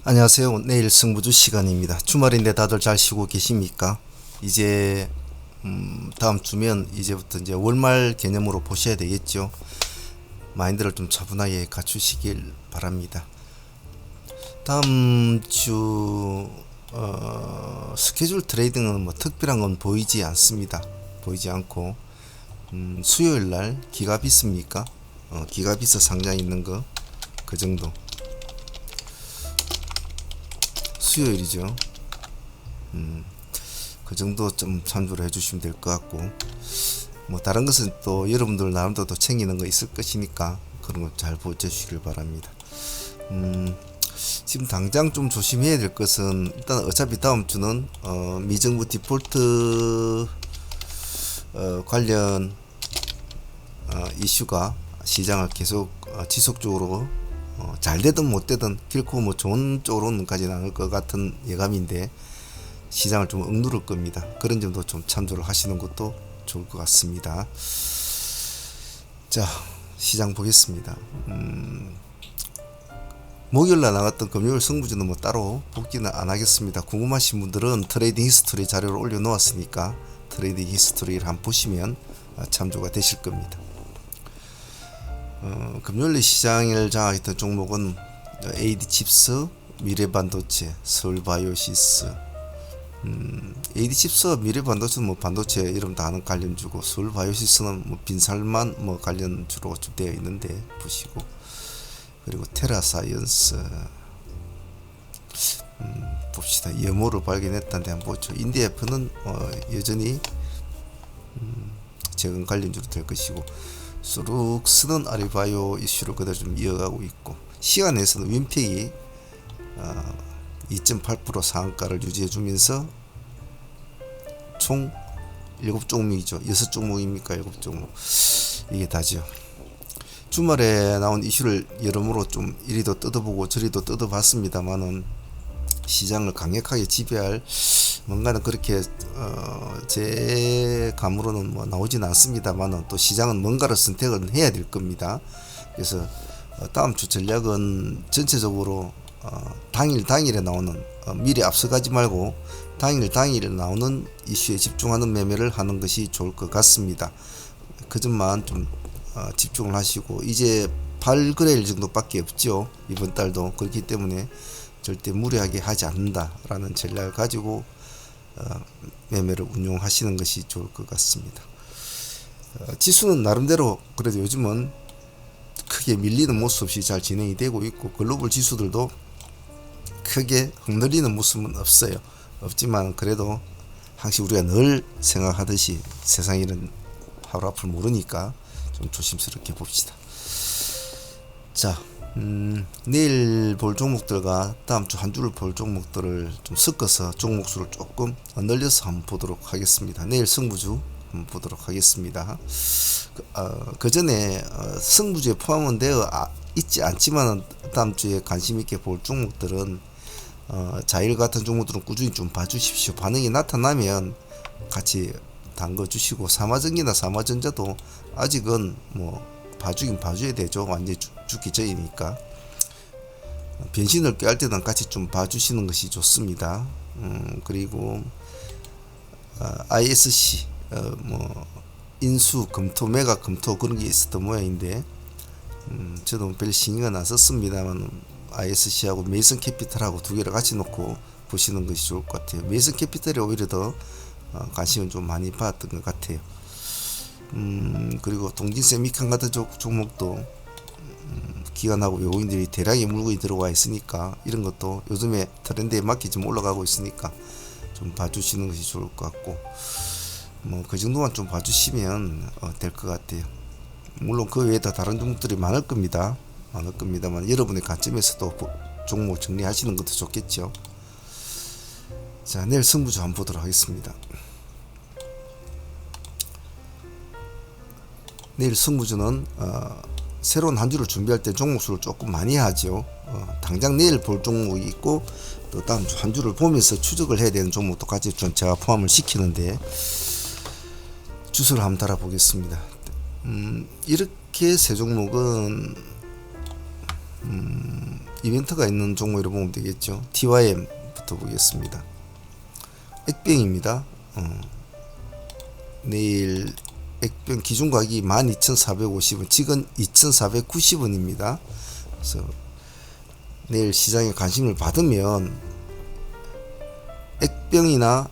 안녕하세요. 내일 승부주 시간입니다. 주말인데 다들 잘 쉬고 계십니까? 이제 다음 주면 이제부터 이제 월말 개념으로 보셔야 되겠죠. 마인드를 좀 차분하게 갖추시길 바랍니다. 다음 주 스케줄 트레이딩은 뭐 특별한 건 보이지 않습니다. 보이지 않고 수요일 날 기가 비습니까? 기가 비서 상장 있는 거 그 정도. 수요일이죠. 그 정도 좀 참조를 해주시면 될 것 같고, 뭐 다른 것은 또 여러분들 나름대로 또 챙기는 거 있을 것이니까 그런 거 잘 보셔주시길 바랍니다. 지금 당장 좀 조심해야 될 것은, 일단 어차피 다음 주는 미정부 디폴트 관련 이슈가 시장을 계속 지속적으로 잘 되든 못 되든 결코 뭐 좋은 쪽으로는 가진 않을 것 같은 예감인데, 시장을 좀 억누를 겁니다. 그런 점도 좀 참조를 하시는 것도 좋을 것 같습니다. 자, 시장 보겠습니다. 목요일날 나갔던 금요일 승부주는 뭐 따로 복귀는 안 하겠습니다. 궁금하신 분들은 트레이딩 히스토리 자료를 올려놓았으니까 트레이딩 히스토리를 한번 보시면 참조가 되실 겁니다. 금요일 시장을 장악했던 종목은 AD칩스, 미래반도체, 서울바이오시스. AD칩스, 미래반도체는 뭐 반도체 이름 다 아는 관련주고, 서울바이오시스는 뭐 빈살만 뭐 관련주로 좀 되어 있는데 보시고, 그리고 테라사이언스 봅시다. 여모를 발견했다는데 한번 보죠. 인디에프는 여전히 재건 관련주로 될 것이고, 수룩스는 아리바이오 이슈를 그대로 좀 이어가고 있고, 시간에서는 윈팩이 2.8% 상한가를 유지해주면서 총 7종목이죠. 6종목입니까? 7종목. 이게 다죠. 주말에 나온 이슈를 여러모로 좀 이리도 뜯어보고 저리도 뜯어봤습니다만은, 시장을 강력하게 지배할 뭔가는 그렇게 제 감으로는 뭐 나오진 않습니다만은, 또 시장은 뭔가를 선택을 해야 될 겁니다. 그래서 다음 주 전략은 전체적으로 당일에 나오는, 미리 앞서가지 말고 당일에 나오는 이슈에 집중하는 매매를 하는 것이 좋을 것 같습니다. 그 점만 좀 집중을 하시고, 이제 8거래일 정도밖에 없죠, 이번 달도. 그렇기 때문에 절대 무리하게 하지 않는다라는 전략을 가지고 매매를 운용하시는 것이 좋을 것 같습니다. 지수는 나름대로 그래도 요즘은 크게 밀리는 모습 없이 잘 진행이 되고 있고, 글로벌 지수들도 크게 흔들리는 모습은 없어요. 없지만 그래도 항상 우리가 늘 생각하듯이 세상 일은 하루 앞을 모르니까 좀 조심스럽게 봅시다. 자, 내일 볼 종목들과 다음 주 한 주를 볼 종목들을 좀 섞어서 종목 수를 조금 늘려서 한번 보도록 하겠습니다. 내일 승부주 한번 보도록 하겠습니다. 그 전에 승부주에 포함은 되어 있지 않지만 다음 주에 관심 있게 볼 종목들은, 자일 같은 종목들은 꾸준히 좀 봐주십시오. 반응이 나타나면 같이 담궈주시고, 삼화전기나 삼화전자도 아직은 뭐 봐주긴 봐줘야 되죠. 완전히 죽기 전이니까. 변신을 꾀할 때는 같이 좀 봐주시는 것이 좋습니다. 그리고 ISC 뭐 인수 금토 메가 금토 그런 게 있었던 모양인데, 저도 별 신경은 안 썼습니다만 ISC하고 메이슨 캐피탈하고 두 개를 같이 놓고 보시는 것이 좋을 것 같아요. 메이슨 캐피탈이 오히려 더 관심을 좀 많이 받았던 것 같아요. 그리고 동진세미칸 같은 종목도 기관하고 외국인들이 대량의 물건이 들어와 있으니까, 이런 것도 요즘에 트렌드에 맞게 좀 올라가고 있으니까 좀 봐주시는 것이 좋을 것 같고, 뭐 그 정도만 좀 봐주시면 될 것 같아요. 물론 그 외에 다 다른 종목들이 많을 겁니다만 여러분의 관점에서도 종목 정리하시는 것도 좋겠죠. 자, 내일 승부주 한번 보도록 하겠습니다. 내일 승부주는 새로운 한 주를 준비할 때 종목 수를 조금 많이 하죠. 당장 내일 볼 종목이 있고, 또 다음 주 한 주를 보면서 추적을 해야 되는 종목도 같이 좀 제가 포함을 시키는데, 주소를 한번 달아 보겠습니다. 이렇게 세 종목은 이벤트가 있는 종목으로 보면 되겠죠. TYM부터 보겠습니다. 액병입니다. 내일 액병 기준 가격이 12,450원, 지금 2,490원입니다. 그래서 내일 시장에 관심을 받으면 액병이나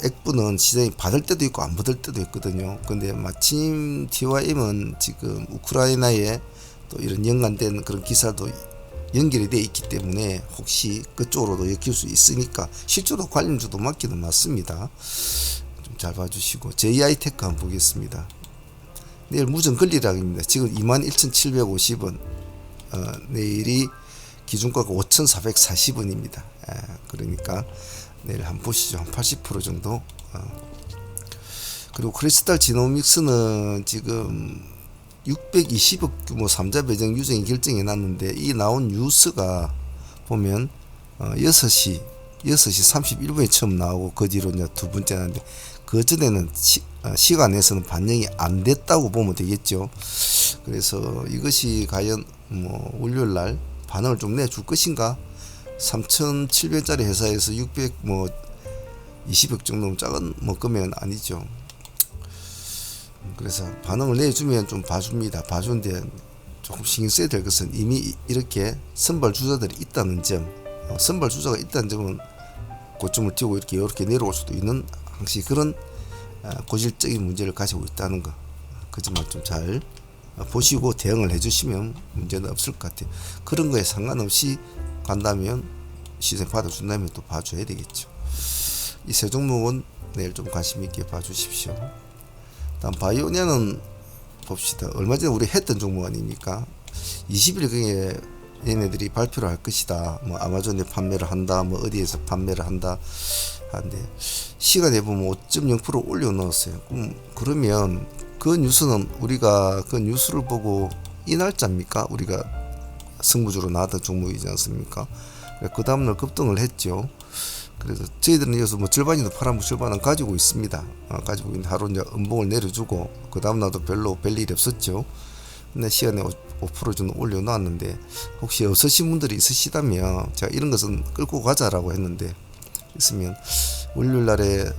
액부는 시장이 받을 때도 있고 안 받을 때도 있거든요. 근데 마침 TYM은 지금 우크라이나에 또 이런 연관된 그런 기사도 연결이 되어 있기 때문에 혹시 그쪽으로도 엮일 수 있으니까 실제로 관련주도 맞기는 맞습니다. 좀 잘 봐주시고 JI테크 한번 보겠습니다. 내일 무전 권리락입니다. 지금 21,750원, 내일이 기준가가 5,440원입니다. 그러니까 내일 한번 보시죠. 한 80% 정도. 그리고 크리스탈 지노믹스는 지금 620억 규모 3자 배정 유증이 결정해 놨는데, 이 나온 뉴스가 보면 6시 31분에 처음 나오고 그 뒤로 이제 두 번째 나는데, 그 전에는 시간에서는 반영이 안 됐다고 보면 되겠죠. 그래서 이것이 과연 월요일 날 반응을 좀 내줄 것인가? 3,700짜리 회사에서 20억 정도면 작은 금액은 아니죠. 그래서 반응을 내주면 좀 봐줍니다. 봐주는데 조금 신경 써야 될 것은 이미 이렇게 선발 주자들이 있다는 점, 선발 주자가 있다는 점은 고점을 띄고 이렇게 내려올 수도 있는 항시 그런 고질적인 문제를 가지고 있다는 거, 그 점만 좀 잘 보시고 대응을 해주시면 문제는 없을 것 같아요. 그런 거에 상관없이 간다면, 시세 받아준다면 또 봐줘야 되겠죠. 이 세 종목은 내일 좀 관심 있게 봐주십시오. 다음 바이오니아는 봅시다. 얼마 전에 우리 했던 종목 아닙니까? 20일경에 얘네들이 발표를 할 것이다. 아마존에 판매를 한다. 어디에서 판매를 한다. 하는데 시간에 보면 5.0% 올려 넣었어요. 그러면 그 뉴스는 우리가 그 뉴스를 보고 이 날짜입니까? 우리가 승부주로 나왔던 종목이지 않습니까? 그 다음날 급등을 했죠. 그래서 저희들은 이어서 절반이도 팔아먹고 절반은 가지고 있습니다. 가지고 있는 하루 이제 음봉을 내려주고 그 다음날도 별로 별일이 없었죠. 근데 시간에 5% 정도 올려놨는데, 혹시 없으신 분들이 있으시다면 제가 이런 것은 끌고 가자라고 했는데, 있으면 월요일날에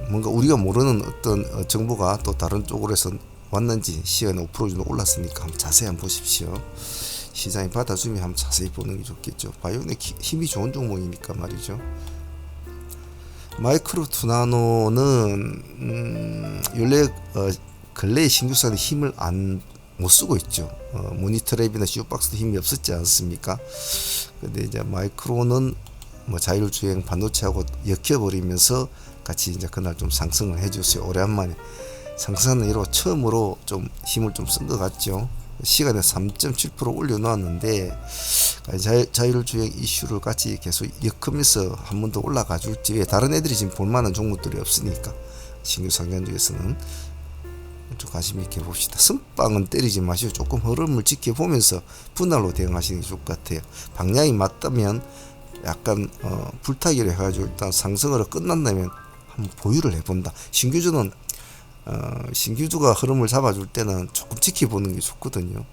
뭔가 우리가 모르는 어떤 정보가 또 다른 쪽으로서 왔는지, 시간에 5% 정도 올랐으니까 한번 자세히 한번 보십시오. 시장이 받아주면 한번 자세히 보는 게 좋겠죠. 바이오닉 힘이 좋은 종목이니까 말이죠. 마이크로 투나노는 원래 근래에 신규사는 힘을 못 쓰고 있죠. 모니터랩이나 슈박스도 힘이 없었지 않습니까? 근데 이제 마이크로는 자율주행 반도체하고 엮여버리면서 같이 이제 그날 좀 상승을 해줬어요. 오랜만에 상승하는 이로 처음으로 좀 힘을 좀 쓴 것 같죠. 시간에 3.7% 올려놓았는데, 자율주행 이슈를 같이 계속 엮으면서 한 번 더 올라가 줄지, 왜 다른 애들이 지금 볼만한 종목들이 없으니까 신규 상장주에서는 좀 관심 있게 봅시다. 선빵은 때리지 마시고 조금 흐름을 지켜보면서 분할로 대응하시는 게 좋을 것 같아요. 방향이 맞다면 약간 불타기를 해가지고 일단 상승으로 끝난다면 한번 보유를 해본다. 신규주가 흐름을 잡아줄 때는 조금 지켜보는 게 좋거든요.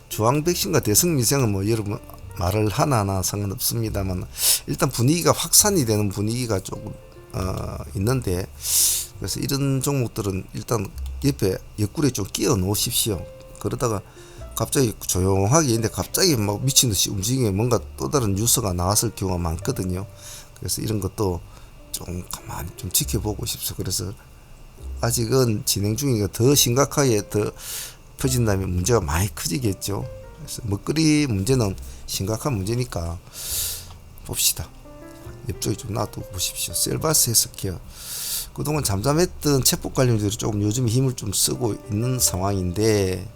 주황백신과 대성미생은 여러분 말을 하나 상관없습니다만, 일단 분위기가 확산이 되는 분위기가 조금 있는데, 그래서 이런 종목들은 일단 옆구리에 좀 끼워 놓으십시오. 그러다가 갑자기 조용하게 있는데 갑자기 미친듯이 움직이면 뭔가 또 다른 뉴스가 나왔을 경우가 많거든요. 그래서 이런 것도 좀 가만히 좀 지켜보고 싶어요. 그래서 아직은 진행 중이니까 더 심각하게 더 퍼진다면 문제가 많이 커지겠죠. 그래서 먹거리 문제는 심각한 문제니까 봅시다. 옆쪽에 좀 놔두고 보십시오. 셀바스 헬스케어, 그동안 잠잠했던 챗봇 관련주들이 조금 요즘 힘을 좀 쓰고 있는 상황인데,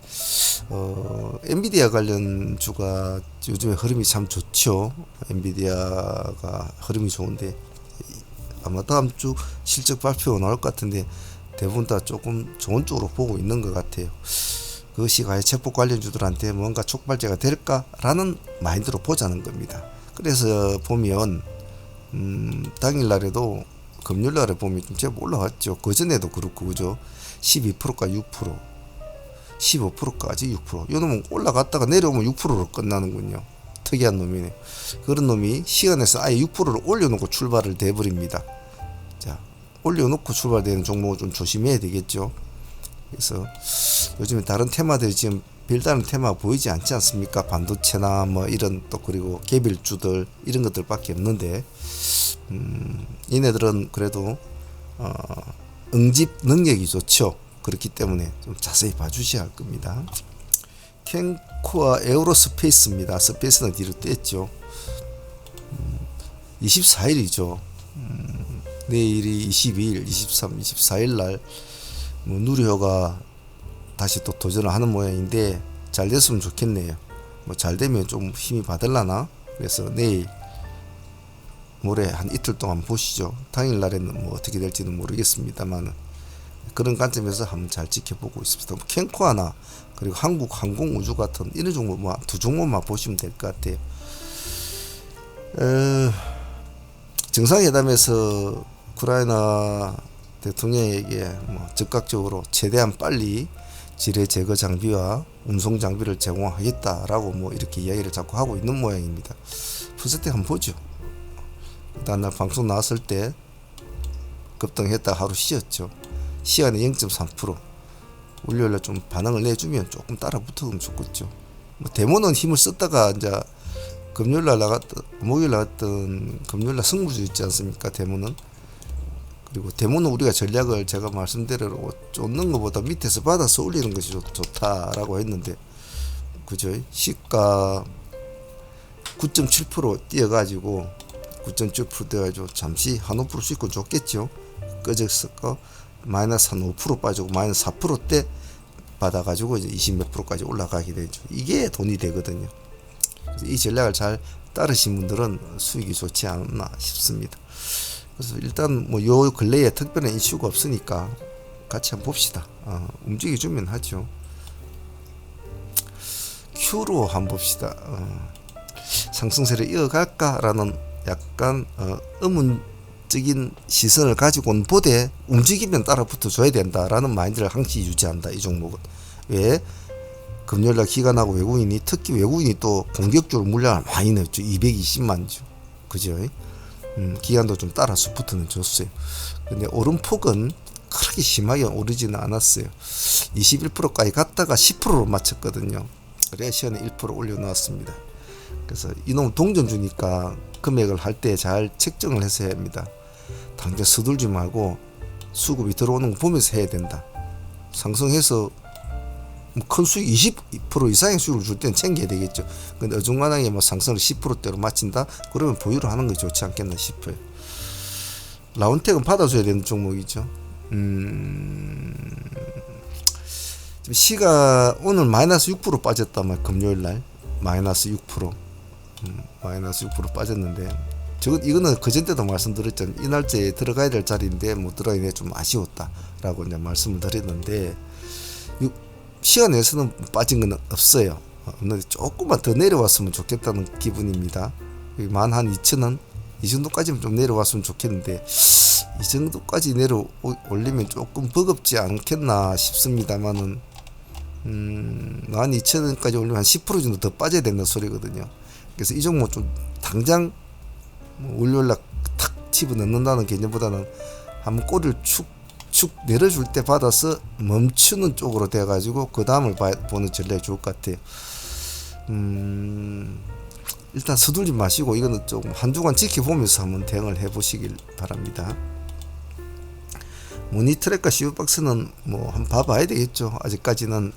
엔비디아 관련주가 요즘에 흐름이 참 좋죠. 엔비디아가 흐름이 좋은데 아마 다음 주 실적 발표가 나올 것 같은데 대부분 다 조금 좋은 쪽으로 보고 있는 것 같아요. 그것이 과연 챗봇 관련주들한테 뭔가 촉발제가 될까라는 마인드로 보자는 겁니다. 그래서 보면 당일날에도 금요일날에 보면 좀 제법 올라왔죠. 그전에도 그렇고, 그죠? 12%가 6%. 15%까지 6%. 요 놈은 올라갔다가 내려오면 6%로 끝나는군요. 특이한 놈이네. 그런 놈이 시간에서 아예 6%를 올려놓고 출발을 돼버립니다. 자, 올려놓고 출발되는 종목을 좀 조심해야 되겠죠. 그래서 요즘에 다른 테마들이 지금 별다른 테마 보이지 않지 않습니까? 반도체나 뭐 이런 또 그리고 개별주들 이런 것들밖에 없는데 얘네들은 그래도 응집 능력이 좋죠. 그렇기 때문에 좀 자세히 봐주셔야 할 겁니다. 캔코아 에어로스페이스입니다. 스페이스는 뒤로 뗐죠. 24일이죠. 내일이 22일, 23, 24일 날 뭐 누리호가 다시 또 도전을 하는 모양인데 잘 됐으면 좋겠네요. 뭐 잘 되면 좀 힘이 받을라나? 그래서 내일 모레 한 이틀 동안 보시죠. 당일날에는 뭐 어떻게 될지는 모르겠습니다만 그런 관점에서 한번 잘 지켜보고 있습니다. 뭐 캔코아나 그리고 한국 항공우주 같은 이런 종목 두 종목만 보시면 될 것 같아요. 정상회담에서 우크라이나 대통령에게 뭐 즉각적으로 최대한 빨리 지뢰 제거 장비와 운송 장비를 제공하겠다라고 뭐 이렇게 이야기를 자꾸 하고 있는 모양입니다. 퍼센트 한번 보죠. 일단 날 방송 나왔을 때 급등했다 하루 쉬었죠. 시간에 0.3%. 월요일에 좀 반응을 내주면 조금 따라 붙으면 좋겠죠. 뭐 데모는 힘을 썼다가 이제 금요일날 나갔던 목요일 나갔던 금요일날 승부주 있지 않습니까? 데모는. 그리고 데모는 우리가 전략을 제가 말씀대로 쫓는 것보다 밑에서 받아서 올리는 것이 좋다라고 했는데 그죠? 시가 9.7% 뛰어가지고 9.7% 뛰어가지고 잠시 한 5% 씻고 좋겠죠. 꺼졌을까? 마이너스 한 5% 빠지고 마이너스 4%대 받아가지고 이제 20몇 %까지 올라가게 되죠. 이게 돈이 되거든요. 그래서 이 전략을 잘 따르신 분들은 수익이 좋지 않나 싶습니다. 그래서 일단 뭐 요 근래에 특별한 이슈가 없으니까 같이 한번 봅시다. 움직여주면 하죠. Q로 한번 봅시다. 상승세를 이어갈까라는 약간 의문적인 시선을 가지고는 보되 움직이면 따라 붙어줘야 된다라는 마인드를 항시 유지한다. 이 종목은. 왜? 금요일날 기관하고 외국인이 특히 외국인이 또 공격적으로 물량을 많이 넣었죠. 220만 주. 그죠? 기간도 좀 따라서 붙어는 줬어요. 근데 오름폭은 그렇게 심하게 오르지는 않았어요. 21%까지 갔다가 10%로 맞췄거든요. 그래야 시간에 1% 올려놓았습니다. 그래서 이놈 동전 주니까 금액을 할 때 잘 책정을 해서 해야 합니다. 당장 서둘지 말고 수급이 들어오는 거 보면서 해야 된다. 상승해서 큰 수익 20% 이상의 수익을 줄 때는 챙겨야 되겠죠. 근데 어중간하게 뭐 상승을 10%대로 마친다? 그러면 보유를 하는 것이 좋지 않겠나 싶어요. 라운텍은 받아줘야 되는 종목이죠. 지금 시가 오늘 마이너스 6% 빠졌다면 금요일날 마이너스 6% 마이너스 6% 빠졌는데 이거는 그전 때도 말씀드렸잖아요. 이 날짜에 들어가야 될 자리인데 못 들어가니 좀 아쉬웠다라고 이제 말씀을 드렸는데 시간에서는 빠진 건 없어요. 근데 조금만 더 내려왔으면 좋겠다는 기분입니다. 만 한 2,000원 이 정도까지는 좀 내려왔으면 좋겠는데 이 정도까지 올리면 조금 버겁지 않겠나 싶습니다만은 12,000원까지 올리면 한 10% 정도 더 빠져야 된다는 소리거든요. 그래서 이 종목 좀 당장 월요일날 탁 집어넣는다는 개념보다는 한번 꼬리를 축 내려줄 때 받아서 멈추는 쪽으로 돼가지고 그 다음을 보는 전략이 좋을 것 같아요. 일단 서둘지 마시고 이거는 조금 한 주간 지켜보면서 한번 대응을 해보시길 바랍니다. 모니트랙과 CU박스는 뭐 한번 봐봐야 되겠죠. 아직까지는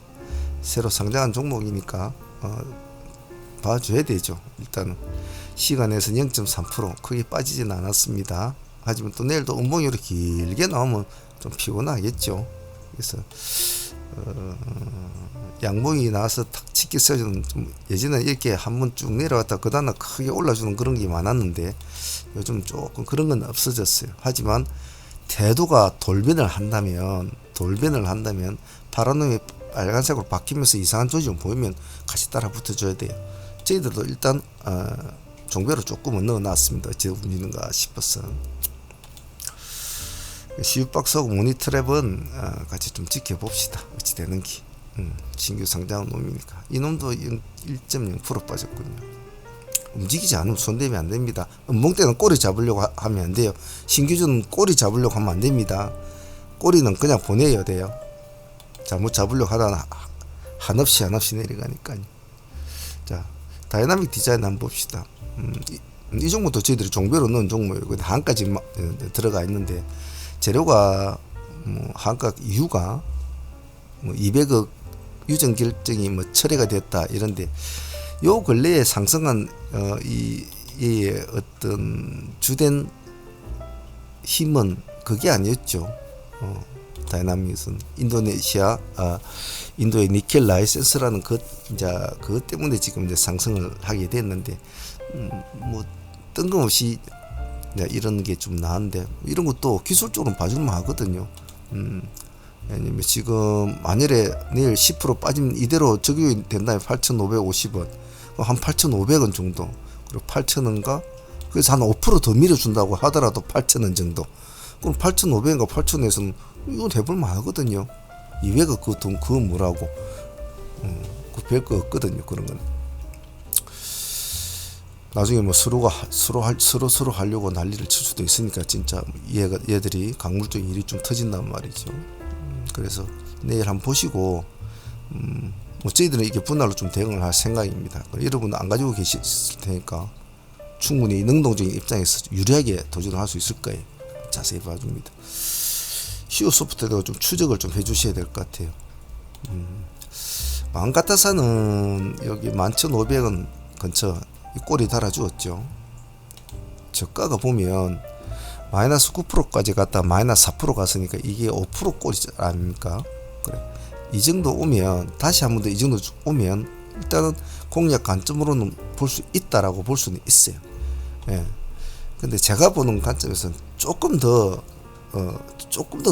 새로 상장한 종목이니까 봐줘야 되죠. 일단은 시간에서 0.3% 크게 빠지진 않았습니다. 하지만 또 내일도 음봉이 길게 나오면 좀 피곤하겠죠. 그래서 양봉이 나와서 탁 치기 써주는 좀 예전에 이렇게 한번 쭉 내려왔다 그 다음날 크게 올라주는 그런 게 많았는데 요즘 조금 그런 건 없어졌어요. 하지만 태도가 돌변을 한다면 파란 놈이 빨간색으로 바뀌면서 이상한 조짐 보이면 같이 따라 붙어줘야 돼요. 저희들도 일단 종배로 조금은 넣어놨습니다. 어찌 움직이는가 싶어서. CU박스하고 모니트랩은 같이 좀 지켜봅시다. 어찌 되는지. 신규 상장한 놈이니까 이놈도 1.0% 빠졌군요. 움직이지 않으면 손대면 안 됩니다. 음봉 때는 꼬리 잡으려고 하면 안 돼요. 신규주는 꼬리 잡으려고 하면 안 됩니다. 꼬리는 그냥 보내야 돼요. 잘못 잡으려고 하다가 한없이 내려가니까요. 자, 다이나믹 디자인 한번 봅시다. 이 종목도 저희들이 종별로 넣은 종목이고 한까지 들어가 있는데 재료가 한가 이유가 200억 유전 결정이 철회가 됐다 이런데 요 근래에 상승한 이 어떤 주된 힘은 그게 아니었죠. 다이나믹은 인도의 니켈 라이센스라는 그것 때문에 지금 이제 상승을 하게 됐는데 뭐 뜬금없이 이런 게 좀 나은데 이런 것도 기술적으로 봐주면 하거든요. 왜냐면 지금 만일에 내일 10% 빠지면 이대로 적용이 된다면 8,550원, 한 8,500원 정도, 그리고 8,000원가 그래서 한 5% 더 밀어준다고 하더라도 8,000원 정도. 그럼 8,500원과 8,000원에서는 이건 해볼만 하거든요. 200원 그 돈 그건 뭐라고? 그 별거 없거든요. 그런 건. 나중에 뭐 서로 하려고 난리를 칠 수도 있으니까 진짜 얘들이 강물적인 일이 좀 터진단 말이죠. 그래서 내일 한번 보시고 뭐 저희들은 이게 분할로 좀 대응을 할 생각입니다. 여러분은 안 가지고 계실 테니까 충분히 능동적인 입장에서 유리하게 도전을 할 수 있을 거예요. 자세히 봐줍니다. 히오 소프트도 좀 추적을 좀 해주셔야 될 것 같아요. 마음 같아서는 여기 11,500원 근처 이 꼬리 달아주었죠. 저가가 보면 마이너스 9%까지 갔다 마이너스 4% 갔으니까 이게 5% 꼬리 아닙니까? 그래. 이 정도 오면 다시 한 번 더 이 정도 오면 일단은 공략 관점으로는 볼 수 있다라고 볼 수는 있어요. 예. 근데 제가 보는 관점에서는 조금 더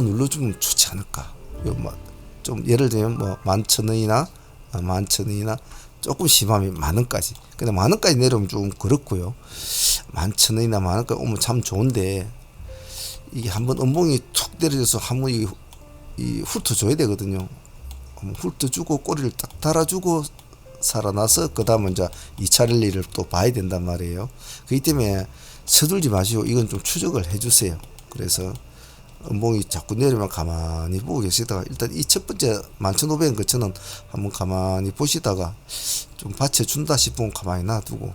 눌러주면 좋지 않을까. 좀 예를 들면 뭐 11,000원이나 조금 심하면 10,000원까지. 근데 10,000원까지 내려오면 좀 그렇고요. 11,000원이나 10,000원까지 오면 참 좋은데 이게 한번 음봉이 툭 내려져서 한번 이 훑어줘야 되거든요. 훑어주고 꼬리를 딱 달아주고 살아나서 그 다음은 이제 2차 랠리를 또 봐야 된단 말이에요. 그렇기 때문에 서둘지 마시고 이건 좀 추적을 해주세요. 그래서 음봉이 자꾸 내리면 가만히 보고 계시다가 일단 이 첫 번째 11,500원 그쳐는 한번 가만히 보시다가 좀 받쳐준다 싶으면 가만히 놔두고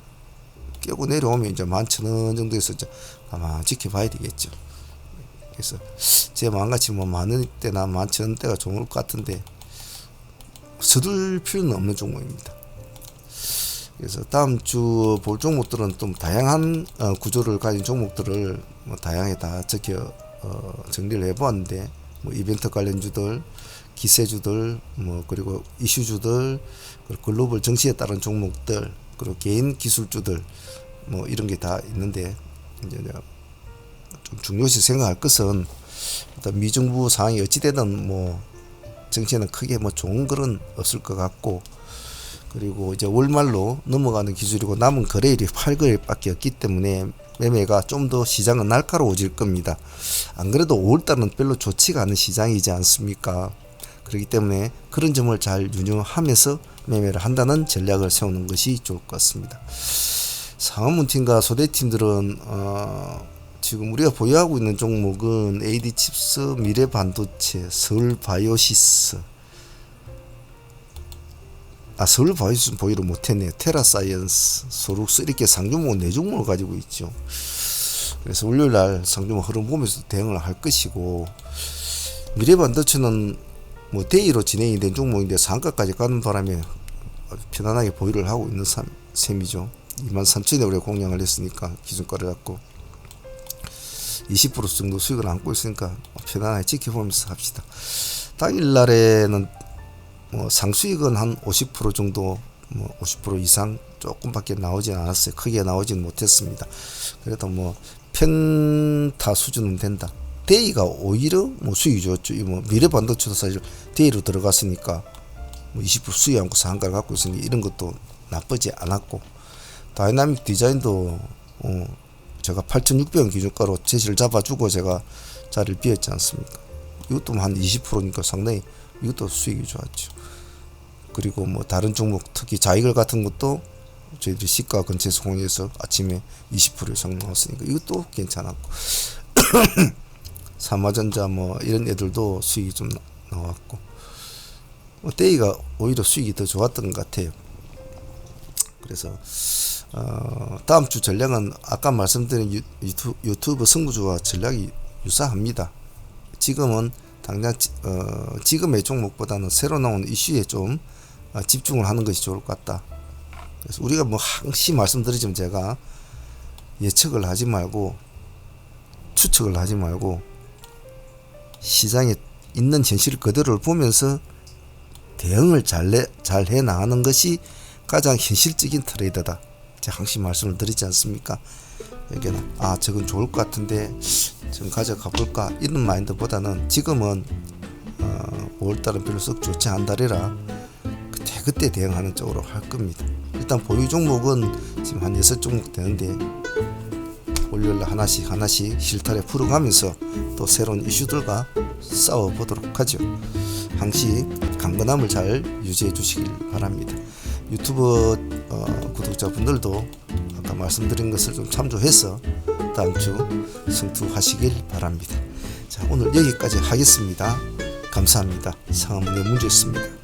깨고 내려오면 이제 11,000원 정도에서 이제 가만히 지켜봐야 되겠죠. 그래서 제 마음같이 뭐 10,000원대나 11,000원대가 좋을 것 같은데 서둘 필요는 없는 종목입니다. 그래서 다음 주 볼 종목들은 좀 다양한 구조를 가진 종목들을 뭐 다양하게 다 정리를 해보았는데 뭐 이벤트 관련주들, 기세주들, 뭐 그리고 이슈주들, 그리고 글로벌 정시에 따른 종목들, 그리고 개인 기술주들 뭐 이런 게 다 있는데 이제 좀 중요시 생각할 것은 일단 미정부 상황이 어찌되든 뭐 정치에는 크게 뭐 좋은 글은 없을 것 같고 그리고 이제 월말로 넘어가는 기술이고 남은 거래일이 8거일밖에 없기 때문에 매매가 좀 더 시장은 날카로워질 겁니다. 안 그래도 5월달은 별로 좋지가 않은 시장이지 않습니까? 그렇기 때문에 그런 점을 잘 유념하면서 매매를 한다는 전략을 세우는 것이 좋을 것 같습니다. 상업문팀과 소대팀들은 지금 우리가 보유하고 있는 종목은 AD칩스, 미래반도체, 서울바이오시스 서울바이오시스는 보유를 못했네요. 테라사이언스, 소룩스 이렇게 상종목 4종목을 가지고 있죠. 그래서 월요일날 상종목 흐름 보면서 대응을 할 것이고 미래반도체는 뭐 데이로 진행이 된 종목인데 상가까지 가는 바람에 편안하게 보유를 하고 있는 셈이죠. 23,000원에 우리가 공략을 했으니까 기준가를 갖고 20% 정도 수익을 안고 있으니까 편안하게 지켜보면서 합시다. 당일날에는 뭐 상수익은 한 50% 정도, 뭐 50% 이상 조금밖에 나오진 않았어요. 크게 나오진 못했습니다. 그래도 뭐 편타 수준은 된다. 데이가 오히려 뭐 수익이 좋았죠. 뭐 미래반도체도 사실 데이로 들어갔으니까 뭐 20% 수익 안고 상가를 갖고 있으니 이런 것도 나쁘지 않았고 다이나믹 디자인도 제가 8,600원 기준가로 제시를 잡아주고 제가 자리를 비웠지 않습니까? 이것도 한 20%니까 상당히 이것도 수익이 좋았죠. 그리고 뭐 다른 종목 특히 자이글 같은 것도 저희들이 시가 근처 소공에서 아침에 20% 이상 나왔으니까 이것도 괜찮았고 삼화전자 뭐 이런 애들도 수익이 좀 나왔고 때이가 오히려 수익이 더 좋았던 것 같아요. 그래서 다음 주 전략은 아까 말씀드린 유튜브 승부주와 전략이 유사합니다. 지금은 당장 지금의 종목보다는 새로 나오는 이슈에 좀 집중을 하는 것이 좋을 것 같다. 그래서 우리가 뭐 항시 말씀드리지만 제가 예측을 하지 말고 추측을 하지 말고 시장에 있는 현실 그대로를 보면서 대응을 잘 해 나가는 것이 가장 현실적인 트레이더다. 제가 항상 말씀을 드리지 않습니까? 여기는 저건 좋을 것 같은데 좀 가져가 볼까 이런 마인드보다는 지금은 5월달은 별로 썩 좋지 않다리라 그때 대응하는 쪽으로 할 겁니다. 일단 보유 종목은 지금 한 6종목 되는데 월요일 하나씩 실타래 풀어가면서 또 새로운 이슈들과 싸워보도록 하죠. 항시 강건함을 잘 유지해 주시길 바랍니다. 유튜브 구독자분들도 아까 말씀드린 것을 좀 참조해서 다음 주 승투하시길 바랍니다. 자, 오늘 여기까지 하겠습니다. 감사합니다. 상암은행 문제였습니다.